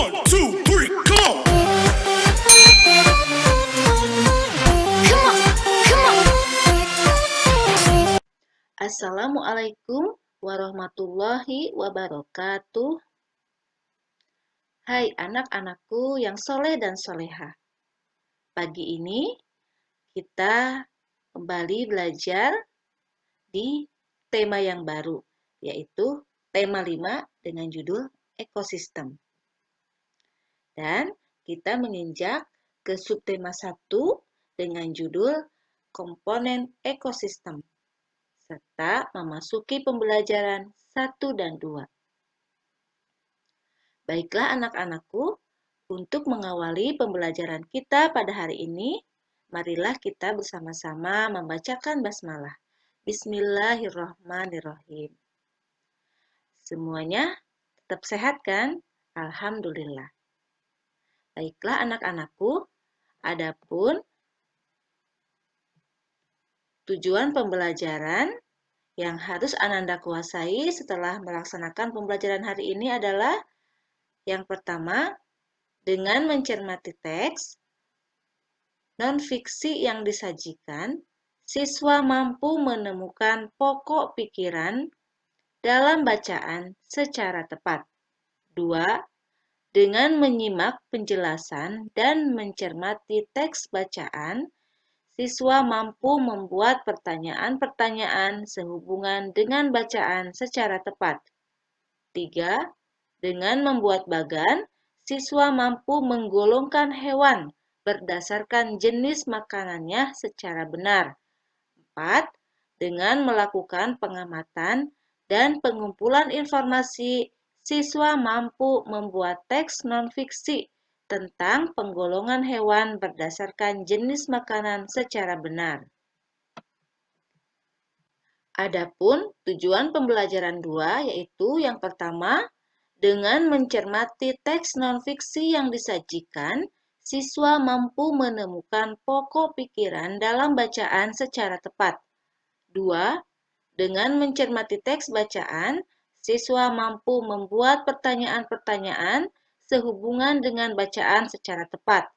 1, 2, 3, come on! Assalamualaikum warahmatullahi wabarakatuh. Hai anak-anakku yang soleh dan soleha. Pagi ini kita kembali belajar di tema yang baru, yaitu tema 5 dengan judul ekosistem. Dan kita menginjak ke subtema 1 dengan judul komponen ekosistem, serta memasuki pembelajaran 1 dan 2. Baiklah anak-anakku, untuk mengawali pembelajaran kita pada hari ini, marilah kita bersama-sama membacakan basmalah. Bismillahirrahmanirrahim. Semuanya tetap sehat kan? Alhamdulillah. Baiklah anak-anakku, adapun tujuan pembelajaran yang harus Ananda kuasai setelah melaksanakan pembelajaran hari ini adalah yang pertama, dengan mencermati teks non-fiksi yang disajikan, siswa mampu menemukan pokok pikiran dalam bacaan secara tepat. 2. Dengan menyimak penjelasan dan mencermati teks bacaan, siswa mampu membuat pertanyaan-pertanyaan sehubungan dengan bacaan secara tepat. 3. Dengan membuat bagan, siswa mampu menggolongkan hewan berdasarkan jenis makanannya secara benar. 4. Dengan melakukan pengamatan dan pengumpulan informasi, siswa mampu membuat teks non-fiksi tentang penggolongan hewan berdasarkan jenis makanan secara benar. Adapun tujuan pembelajaran 2 yaitu yang pertama, dengan mencermati teks non-fiksi yang disajikan, siswa mampu menemukan pokok pikiran dalam bacaan secara tepat. 2. Dengan mencermati teks bacaan, siswa mampu membuat pertanyaan-pertanyaan sehubungan dengan bacaan secara tepat.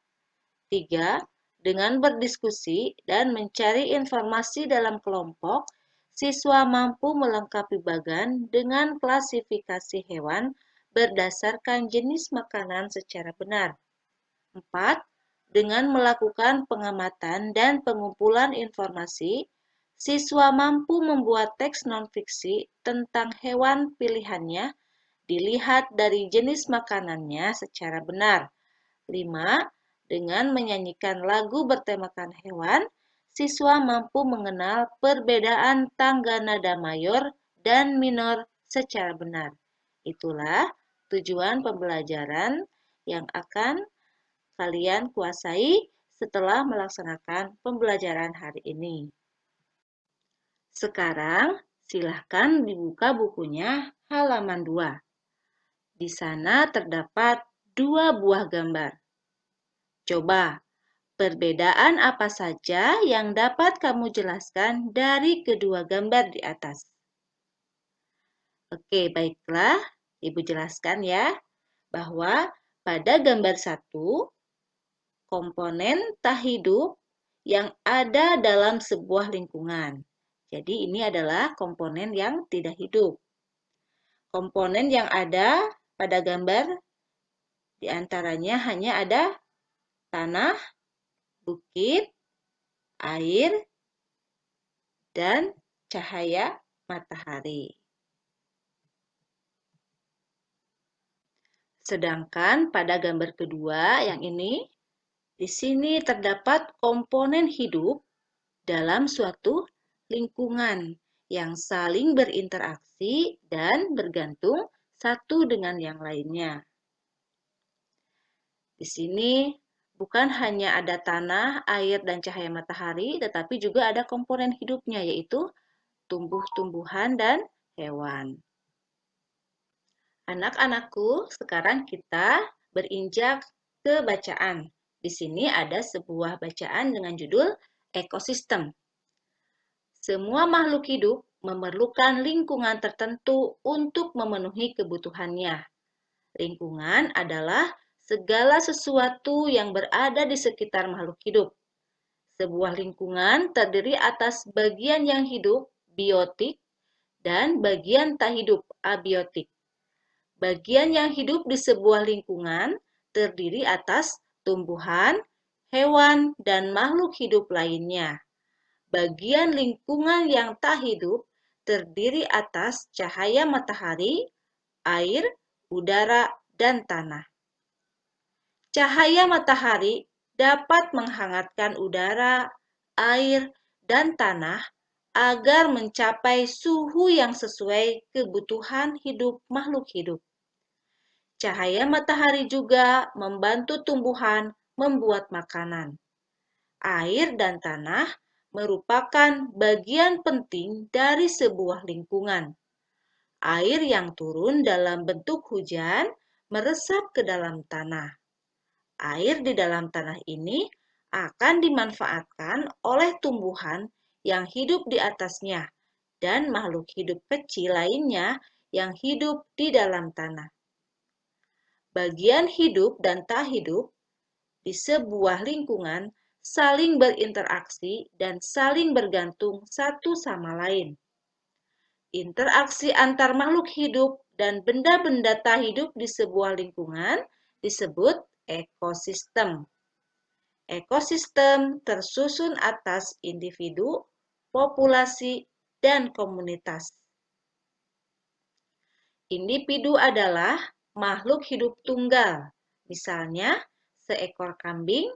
3. Dengan berdiskusi dan mencari informasi dalam kelompok, siswa mampu melengkapi bagan dengan klasifikasi hewan berdasarkan jenis makanan secara benar. 4. Dengan melakukan pengamatan dan pengumpulan informasi, siswa mampu membuat teks non-fiksi tentang hewan pilihannya dilihat dari jenis makanannya secara benar. 5. Dengan menyanyikan lagu bertemakan hewan, siswa mampu mengenal perbedaan tangga nada mayor dan minor secara benar. Itulah tujuan pembelajaran yang akan kalian kuasai setelah melaksanakan pembelajaran hari ini. Sekarang, silahkan dibuka bukunya halaman 2. Di sana terdapat 2 buah gambar. Coba, perbedaan apa saja yang dapat kamu jelaskan dari kedua gambar di atas? Oke, baiklah. Ibu jelaskan ya, bahwa pada gambar 1, komponen tak hidup yang ada dalam sebuah lingkungan. Jadi ini adalah komponen yang tidak hidup. Komponen yang ada pada gambar diantaranya hanya ada tanah, bukit, air, dan cahaya matahari. Sedangkan pada gambar kedua yang ini, di sini terdapat komponen hidup dalam suatu lingkungan yang saling berinteraksi dan bergantung satu dengan yang lainnya. Di sini bukan hanya ada tanah, air, dan cahaya matahari, tetapi juga ada komponen hidupnya, yaitu tumbuh-tumbuhan dan hewan. Anak-anakku, sekarang kita berinjak ke bacaan. Di sini ada sebuah bacaan dengan judul ekosistem. Semua makhluk hidup memerlukan lingkungan tertentu untuk memenuhi kebutuhannya. Lingkungan adalah segala sesuatu yang berada di sekitar makhluk hidup. Sebuah lingkungan terdiri atas bagian yang hidup, biotik, dan bagian tak hidup, abiotik. Bagian yang hidup di sebuah lingkungan terdiri atas tumbuhan, hewan, dan makhluk hidup lainnya. Bagian lingkungan yang tak hidup terdiri atas cahaya matahari, air, udara, dan tanah. Cahaya matahari dapat menghangatkan udara, air, dan tanah agar mencapai suhu yang sesuai kebutuhan hidup makhluk hidup. Cahaya matahari juga membantu tumbuhan membuat makanan. Air dan tanah merupakan bagian penting dari sebuah lingkungan. Air yang turun dalam bentuk hujan meresap ke dalam tanah. Air di dalam tanah ini akan dimanfaatkan oleh tumbuhan yang hidup di atasnya dan makhluk hidup kecil lainnya yang hidup di dalam tanah. Bagian hidup dan tak hidup di sebuah lingkungan saling berinteraksi dan saling bergantung satu sama lain. Interaksi antar makhluk hidup dan benda-benda tak hidup di sebuah lingkungan disebut ekosistem. Ekosistem tersusun atas individu, populasi, dan komunitas. Individu adalah makhluk hidup tunggal, misalnya seekor kambing,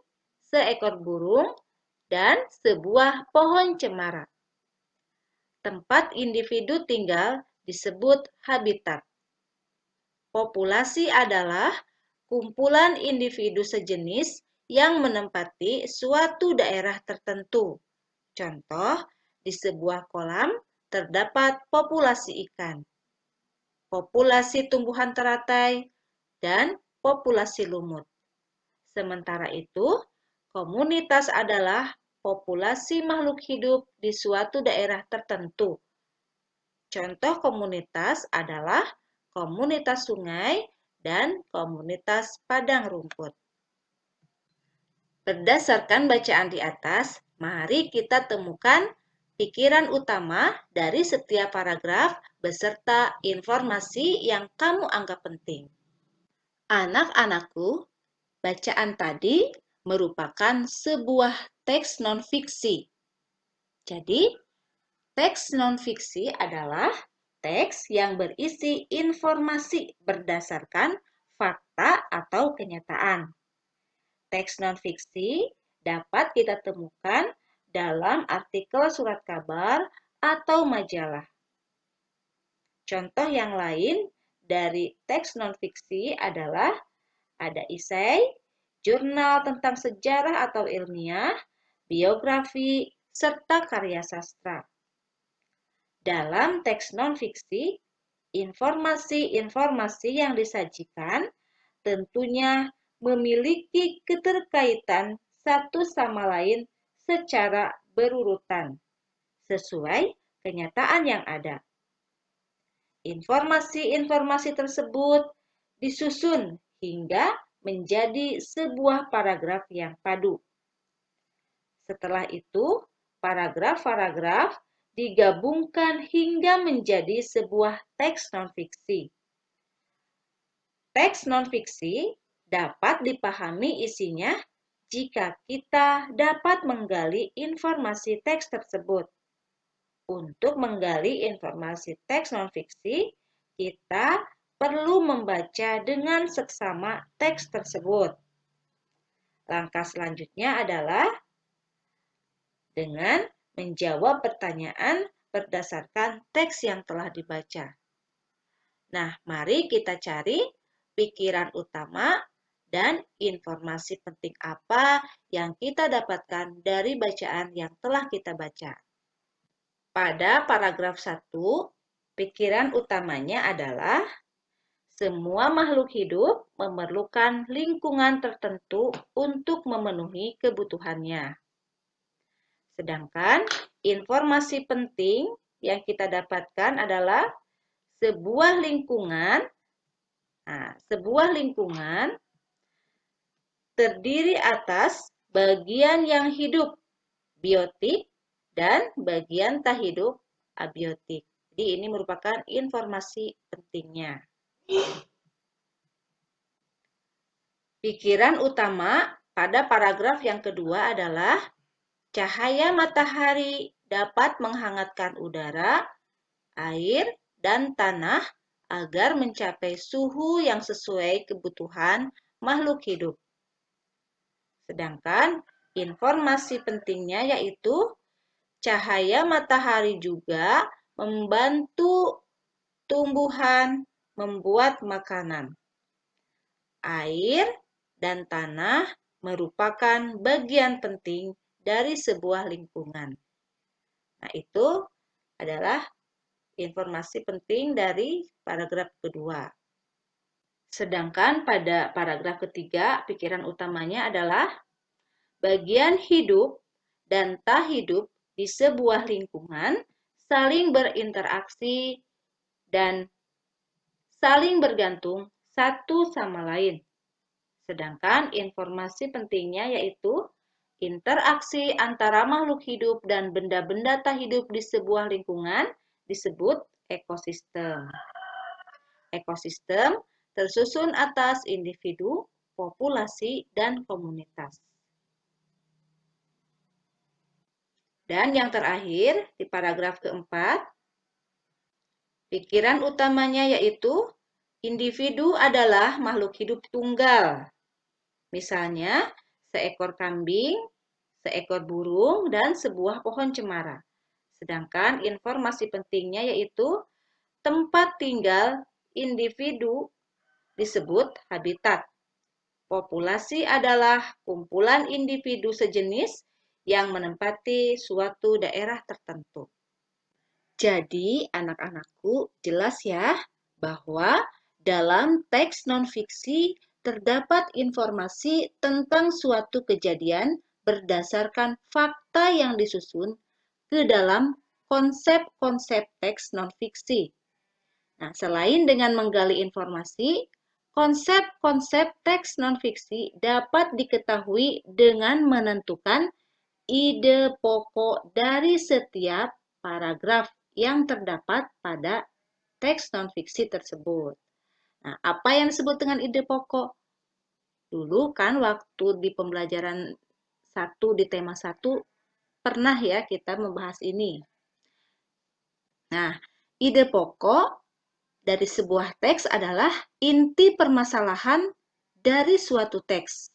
seekor burung, dan sebuah pohon cemara. Tempat individu tinggal disebut habitat. Populasi adalah kumpulan individu sejenis yang menempati suatu daerah tertentu. Contoh, di sebuah kolam terdapat populasi ikan, populasi tumbuhan teratai, dan populasi lumut. Sementara itu, komunitas adalah populasi makhluk hidup di suatu daerah tertentu. Contoh komunitas adalah komunitas sungai dan komunitas padang rumput. Berdasarkan bacaan di atas, mari kita temukan pikiran utama dari setiap paragraf beserta informasi yang kamu anggap penting. Anak-anakku, bacaan tadi merupakan sebuah teks non-fiksi. Jadi, teks non-fiksi adalah teks yang berisi informasi berdasarkan fakta atau kenyataan. Teks non-fiksi dapat kita temukan dalam artikel surat kabar atau majalah. Contoh yang lain dari teks non-fiksi adalah ada esai, jurnal tentang sejarah atau ilmiah, biografi, serta karya sastra. Dalam teks non-fiksi, informasi-informasi yang disajikan tentunya memiliki keterkaitan satu sama lain secara berurutan, sesuai kenyataan yang ada. Informasi-informasi tersebut disusun hingga menjadi sebuah paragraf yang padu. Setelah itu, paragraf-paragraf digabungkan hingga menjadi sebuah teks non-fiksi. Teks non-fiksi dapat dipahami isinya jika kita dapat menggali informasi teks tersebut. Untuk menggali informasi teks non-fiksi, kita perlu membaca dengan seksama teks tersebut. Langkah selanjutnya adalah dengan menjawab pertanyaan berdasarkan teks yang telah dibaca. Nah, mari kita cari pikiran utama dan informasi penting apa yang kita dapatkan dari bacaan yang telah kita baca. Pada paragraf 1, pikiran utamanya adalah semua makhluk hidup memerlukan lingkungan tertentu untuk memenuhi kebutuhannya. Sedangkan informasi penting yang kita dapatkan adalah sebuah lingkungan Nah, sebuah lingkungan terdiri atas bagian yang hidup, biotik, dan bagian tak hidup, abiotik. Jadi ini merupakan informasi pentingnya. Pikiran utama pada paragraf yang kedua adalah cahaya matahari dapat menghangatkan udara, air, dan tanah agar mencapai suhu yang sesuai kebutuhan makhluk hidup. Sedangkan informasi pentingnya yaitu cahaya matahari juga membantu tumbuhan membuat makanan. Air dan tanah merupakan bagian penting dari sebuah lingkungan. Nah, itu adalah informasi penting dari paragraf kedua. Sedangkan pada paragraf ketiga, pikiran utamanya adalah bagian hidup dan tak hidup di sebuah lingkungan saling berinteraksi dan saling bergantung satu sama lain. Sedangkan informasi pentingnya yaitu interaksi antara makhluk hidup dan benda-benda tak hidup di sebuah lingkungan disebut ekosistem. Ekosistem tersusun atas individu, populasi, dan komunitas. Dan yang terakhir, di paragraf keempat, pikiran utamanya yaitu individu adalah makhluk hidup tunggal. Misalnya, seekor kambing, seekor burung, dan sebuah pohon cemara. Sedangkan informasi pentingnya yaitu tempat tinggal individu disebut habitat. Populasi adalah kumpulan individu sejenis yang menempati suatu daerah tertentu. Jadi, anak-anakku jelas ya bahwa dalam teks non-fiksi terdapat informasi tentang suatu kejadian berdasarkan fakta yang disusun ke dalam konsep-konsep teks non-fiksi. Nah, selain dengan menggali informasi, konsep-konsep teks non-fiksi dapat diketahui dengan menentukan ide pokok dari setiap paragraf yang terdapat pada teks non-fiksi tersebut. Nah, apa yang disebut dengan ide pokok? Dulu kan waktu di pembelajaran 1 di tema 1 pernah ya kita membahas ini. Nah, ide pokok dari sebuah teks adalah inti permasalahan dari suatu teks.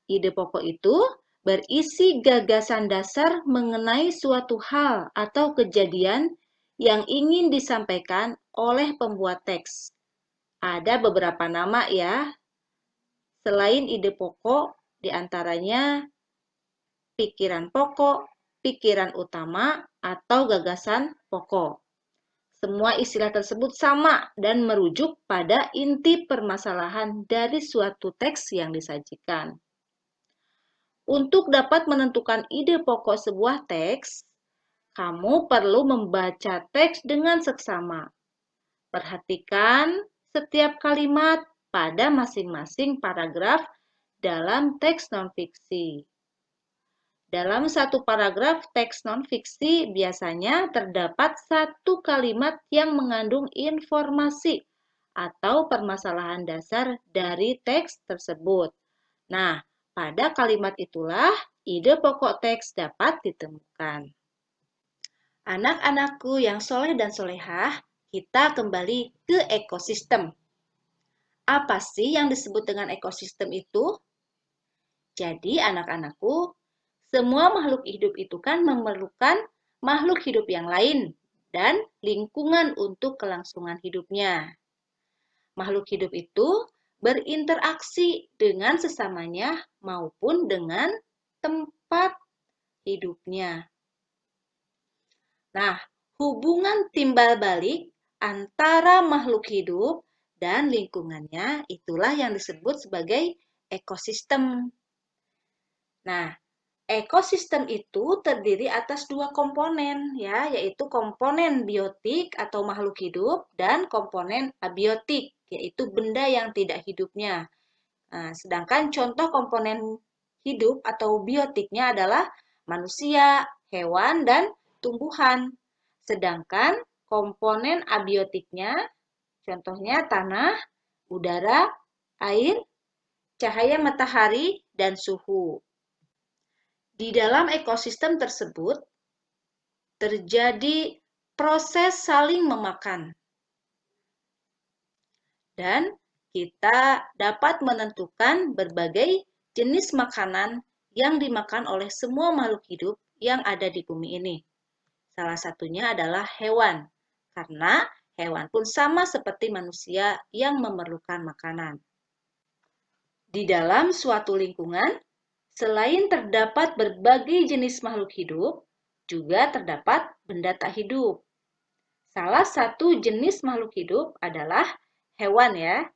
Ide pokok itu berisi gagasan dasar mengenai suatu hal atau kejadian yang ingin disampaikan oleh pembuat teks. Ada beberapa nama ya. Selain ide pokok, diantaranya pikiran pokok, pikiran utama, atau gagasan pokok. Semua istilah tersebut sama dan merujuk pada inti permasalahan dari suatu teks yang disajikan. Untuk dapat menentukan ide pokok sebuah teks, kamu perlu membaca teks dengan seksama. Perhatikan setiap kalimat pada masing-masing paragraf dalam teks non-fiksi. Dalam satu paragraf teks non-fiksi biasanya terdapat satu kalimat yang mengandung informasi atau permasalahan dasar dari teks tersebut. Nah, pada kalimat itulah ide pokok teks dapat ditemukan. Anak-anakku yang soleh dan solehah, kita kembali ke ekosistem. Apa sih yang disebut dengan ekosistem itu? Jadi anak-anakku, semua makhluk hidup itu kan memerlukan makhluk hidup yang lain dan lingkungan untuk kelangsungan hidupnya. Makhluk hidup itu berinteraksi dengan sesamanya maupun dengan tempat hidupnya. Nah, hubungan timbal balik antara makhluk hidup dan lingkungannya itulah yang disebut sebagai ekosistem. Nah, Ekosistem itu terdiri atas dua komponen, ya, yaitu komponen biotik atau makhluk hidup dan komponen abiotik, yaitu benda yang tidak hidupnya. Nah, sedangkan contoh komponen hidup atau biotiknya adalah manusia, hewan, dan tumbuhan. Sedangkan komponen abiotiknya, contohnya tanah, udara, air, cahaya matahari, dan suhu. Di dalam ekosistem tersebut, terjadi proses saling memakan. Dan kita dapat menentukan berbagai jenis makanan yang dimakan oleh semua makhluk hidup yang ada di bumi ini. Salah satunya adalah hewan, karena hewan pun sama seperti manusia yang memerlukan makanan. Di dalam suatu lingkungan, selain terdapat berbagai jenis makhluk hidup, juga terdapat benda tak hidup. Salah satu jenis makhluk hidup adalah hewan ya.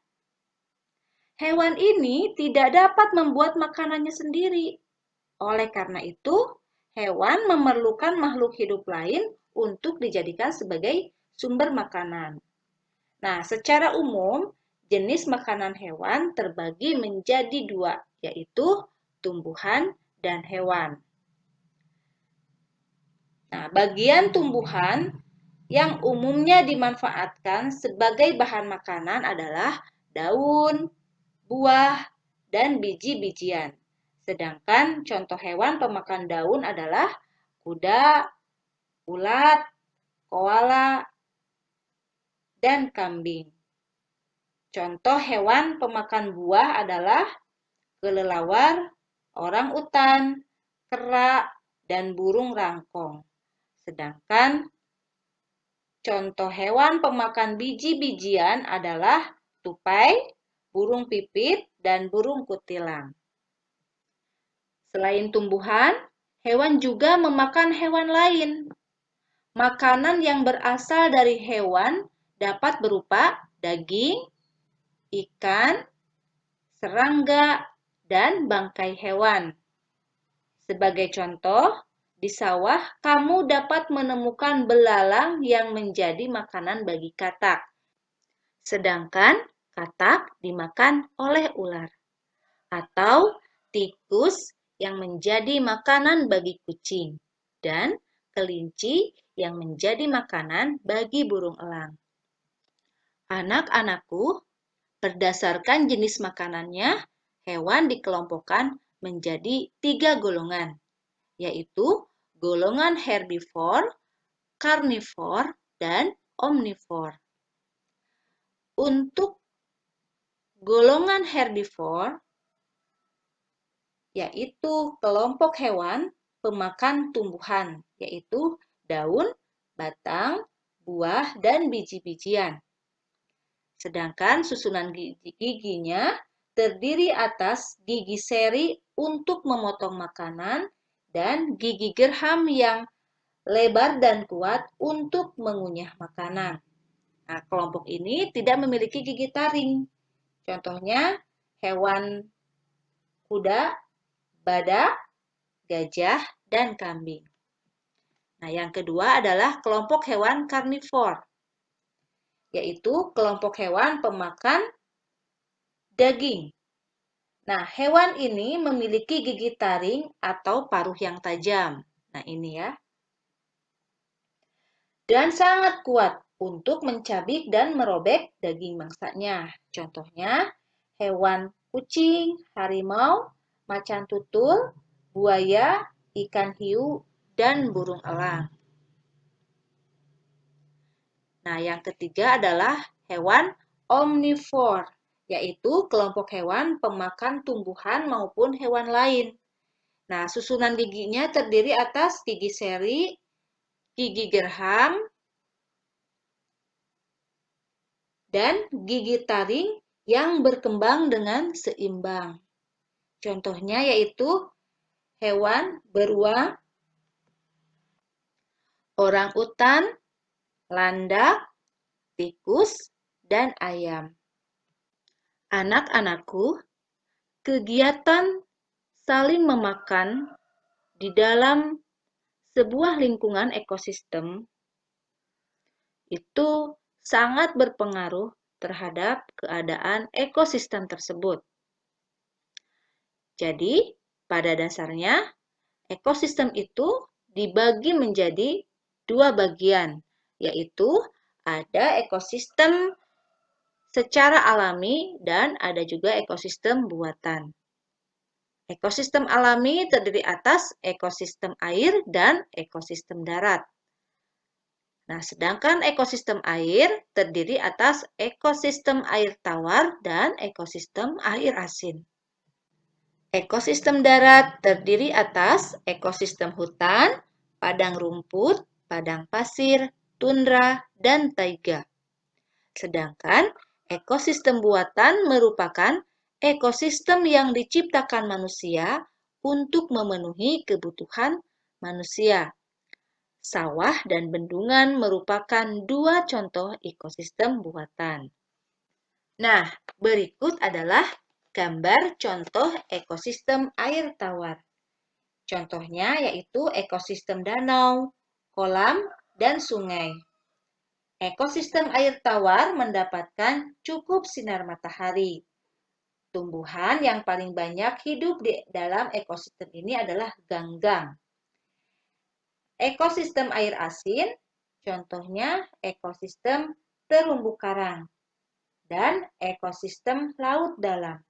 Hewan ini tidak dapat membuat makanannya sendiri. Oleh karena itu, hewan memerlukan makhluk hidup lain untuk dijadikan sebagai sumber makanan. Nah, secara umum, jenis makanan hewan terbagi menjadi dua, yaitu tumbuhan dan hewan. Nah, bagian tumbuhan yang umumnya dimanfaatkan sebagai bahan makanan adalah daun, buah, dan biji-bijian. Sedangkan contoh hewan pemakan daun adalah kuda, ulat, koala, dan kambing. Contoh hewan pemakan buah adalah kelelawar, orang utan, kera, dan burung rangkong. Sedangkan contoh hewan pemakan biji-bijian adalah tupai, burung pipit, dan burung kutilang. Selain tumbuhan, hewan juga memakan hewan lain. Makanan yang berasal dari hewan dapat berupa daging, ikan, serangga, dan bangkai hewan. Sebagai contoh, di sawah kamu dapat menemukan belalang yang menjadi makanan bagi katak. Sedangkan katak dimakan oleh ular. Atau tikus yang menjadi makanan bagi kucing. Dan kelinci yang menjadi makanan bagi burung elang. Anak-anakku, berdasarkan jenis makanannya, hewan dikelompokkan menjadi 3 golongan, yaitu golongan herbivore, karnivor, dan omnivor. Untuk golongan herbivore, yaitu kelompok hewan pemakan tumbuhan, yaitu daun, batang, buah, dan biji-bijian. Sedangkan susunan giginya terdiri atas gigi seri untuk memotong makanan dan gigi gerham yang lebar dan kuat untuk mengunyah makanan. Nah, kelompok ini tidak memiliki gigi taring. Contohnya hewan kuda, badak, gajah, dan kambing. Nah, yang kedua adalah kelompok hewan karnivor, yaitu kelompok hewan pemakan daging. Nah, hewan ini memiliki gigi taring atau paruh yang tajam. Nah, ini ya. Dan sangat kuat untuk mencabik dan merobek daging mangsanya. Contohnya, hewan kucing, harimau, macan tutul, buaya, ikan hiu, dan burung elang. Nah, yang ketiga adalah hewan omnivor, yaitu kelompok hewan pemakan tumbuhan maupun hewan lain. Nah, susunan giginya terdiri atas gigi seri, gigi gerham, dan gigi taring yang berkembang dengan seimbang. Contohnya yaitu hewan beruang, orang utan, landak, tikus, dan ayam. Anak-anakku, kegiatan saling memakan di dalam sebuah lingkungan ekosistem itu sangat berpengaruh terhadap keadaan ekosistem tersebut. Jadi, pada dasarnya, ekosistem itu dibagi menjadi dua bagian, yaitu ada ekosistem secara alami dan ada juga ekosistem buatan. Ekosistem alami terdiri atas ekosistem air dan ekosistem darat. Nah, sedangkan ekosistem air terdiri atas ekosistem air tawar dan ekosistem air asin. Ekosistem darat terdiri atas ekosistem hutan, padang rumput, padang pasir, tundra, dan taiga. Sedangkan ekosistem buatan merupakan ekosistem yang diciptakan manusia untuk memenuhi kebutuhan manusia. Sawah dan bendungan merupakan dua contoh ekosistem buatan. Nah, berikut adalah gambar contoh ekosistem air tawar. Contohnya yaitu ekosistem danau, kolam, dan sungai. Ekosistem air tawar mendapatkan cukup sinar matahari. Tumbuhan yang paling banyak hidup di dalam ekosistem ini adalah ganggang. Ekosistem air asin, contohnya ekosistem terumbu karang, dan ekosistem laut dalam.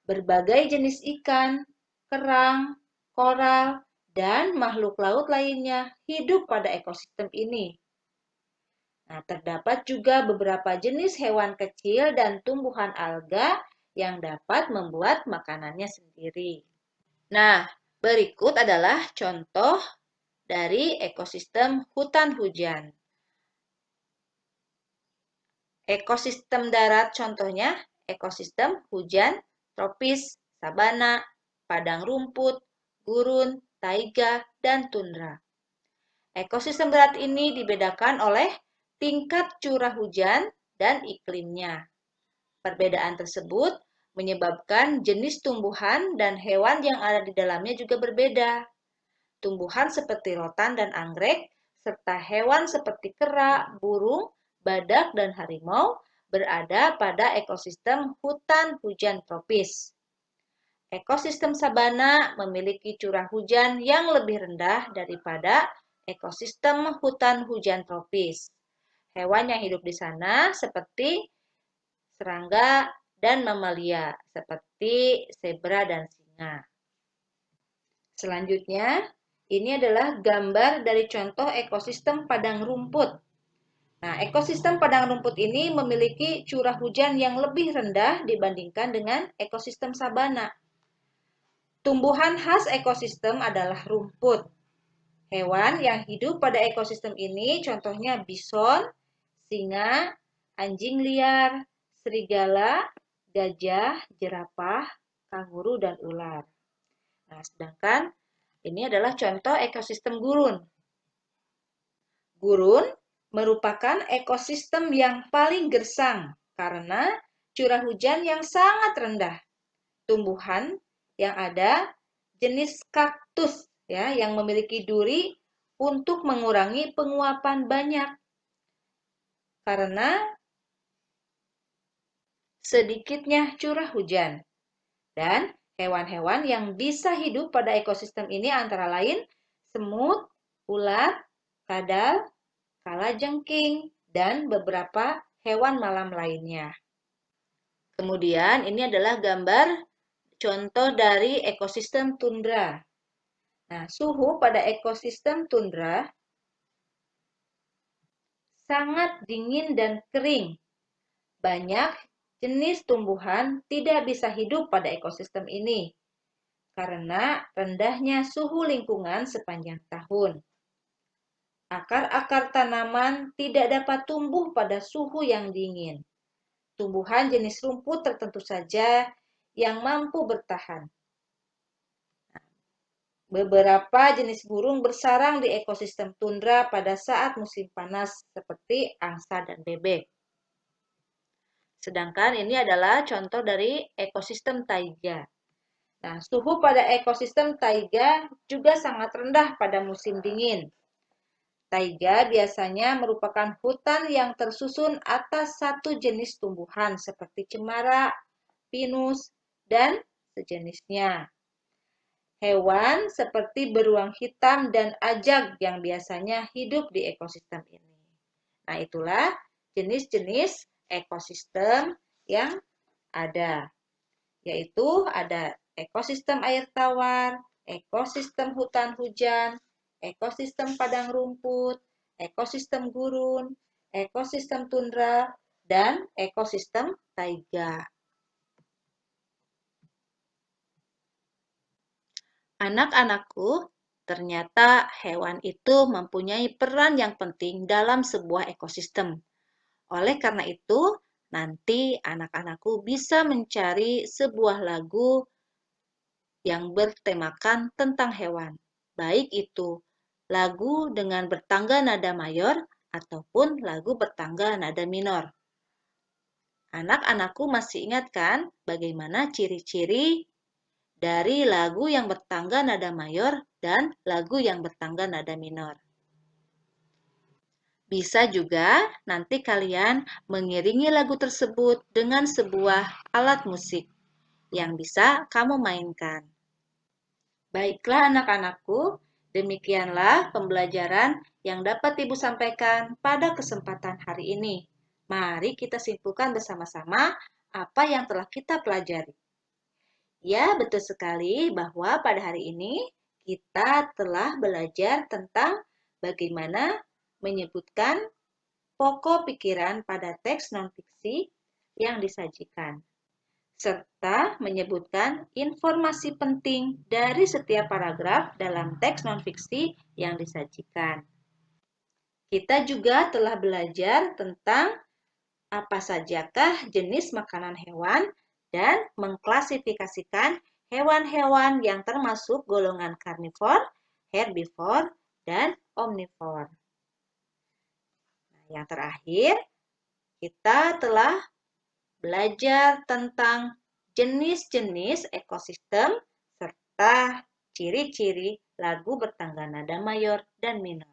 Berbagai jenis ikan, kerang, koral, dan makhluk laut lainnya hidup pada ekosistem ini. Nah, terdapat juga beberapa jenis hewan kecil dan tumbuhan alga yang dapat membuat makanannya sendiri. Nah, berikut adalah contoh dari ekosistem hutan hujan. Ekosistem darat contohnya ekosistem hujan, tropis, sabana, padang rumput, gurun, taiga, dan tundra. Ekosistem darat ini dibedakan oleh tingkat curah hujan dan iklimnya. Perbedaan tersebut menyebabkan jenis tumbuhan dan hewan yang ada di dalamnya juga berbeda. Tumbuhan seperti rotan dan anggrek, serta hewan seperti kera, burung, badak, dan harimau berada pada ekosistem hutan hujan tropis. Ekosistem sabana memiliki curah hujan yang lebih rendah daripada ekosistem hutan hujan tropis. Hewan yang hidup di sana seperti serangga dan mamalia, seperti zebra dan singa. Selanjutnya, ini adalah gambar dari contoh ekosistem padang rumput. Nah, ekosistem padang rumput ini memiliki curah hujan yang lebih rendah dibandingkan dengan ekosistem sabana. Tumbuhan khas ekosistem adalah rumput. Hewan yang hidup pada ekosistem ini contohnya bison, singa, anjing liar, serigala, gajah, jerapah, kanguru, dan ular. Nah, sedangkan ini adalah contoh ekosistem gurun. Gurun merupakan ekosistem yang paling gersang karena curah hujan yang sangat rendah. Tumbuhan yang ada jenis kaktus ya yang memiliki duri untuk mengurangi penguapan banyak karena sedikitnya curah hujan. Dan hewan-hewan yang bisa hidup pada ekosistem ini antara lain semut, ulat, kadal, kalajengking, dan beberapa hewan malam lainnya. Kemudian ini adalah gambar contoh dari ekosistem tundra. Nah, suhu pada ekosistem tundra sangat dingin dan kering. Banyak jenis tumbuhan tidak bisa hidup pada ekosistem ini karena rendahnya suhu lingkungan sepanjang tahun. Akar-akar tanaman tidak dapat tumbuh pada suhu yang dingin. Tumbuhan jenis rumput tertentu saja yang mampu bertahan. Beberapa jenis burung bersarang di ekosistem tundra pada saat musim panas seperti angsa dan bebek. Sedangkan ini adalah contoh dari ekosistem taiga. Nah, suhu pada ekosistem taiga juga sangat rendah pada musim dingin. Taiga biasanya merupakan hutan yang tersusun atas satu jenis tumbuhan seperti cemara, pinus, dan sejenisnya. Hewan seperti beruang hitam dan ajag yang biasanya hidup di ekosistem ini. Nah, itulah jenis-jenis ekosistem yang ada, yaitu ada ekosistem air tawar, ekosistem hutan hujan, ekosistem padang rumput, ekosistem gurun, ekosistem tundra, dan ekosistem taiga. Anak-anakku, ternyata hewan itu mempunyai peran yang penting dalam sebuah ekosistem. Oleh karena itu, nanti anak-anakku bisa mencari sebuah lagu yang bertemakan tentang hewan. Baik itu lagu dengan bertangga nada mayor ataupun lagu bertangga nada minor. Anak-anakku masih ingat kan bagaimana ciri-ciri dari lagu yang bertangga nada mayor dan lagu yang bertangga nada minor? Bisa juga nanti kalian mengiringi lagu tersebut dengan sebuah alat musik yang bisa kamu mainkan. Baiklah anak-anakku, demikianlah pembelajaran yang dapat Ibu sampaikan pada kesempatan hari ini. Mari kita simpulkan bersama-sama apa yang telah kita pelajari. Ya, betul sekali bahwa pada hari ini kita telah belajar tentang bagaimana menyebutkan pokok pikiran pada teks non-fiksi yang disajikan, serta menyebutkan informasi penting dari setiap paragraf dalam teks non-fiksi yang disajikan. Kita juga telah belajar tentang apa sajakah jenis makanan hewan dan mengklasifikasikan hewan-hewan yang termasuk golongan karnivor, herbivor, dan omnivor. Nah, yang terakhir, kita telah belajar tentang jenis-jenis ekosistem serta ciri-ciri lagu bertangga nada mayor dan minor.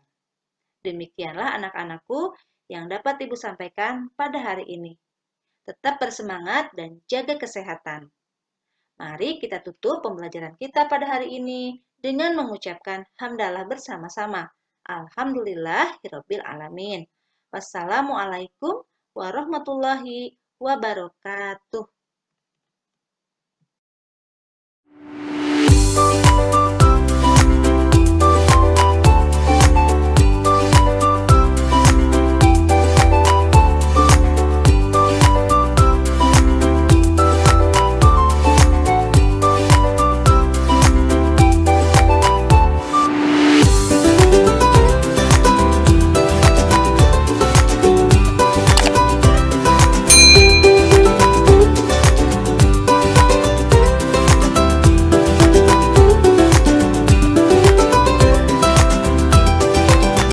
Demikianlah anak-anakku yang dapat Ibu sampaikan pada hari ini. Tetap bersemangat dan jaga kesehatan. Mari kita tutup pembelajaran kita pada hari ini dengan mengucapkan hamdalah bersama-sama. Alhamdulillahirabbil alamin. Wassalamualaikum warahmatullahi wabarakatuh.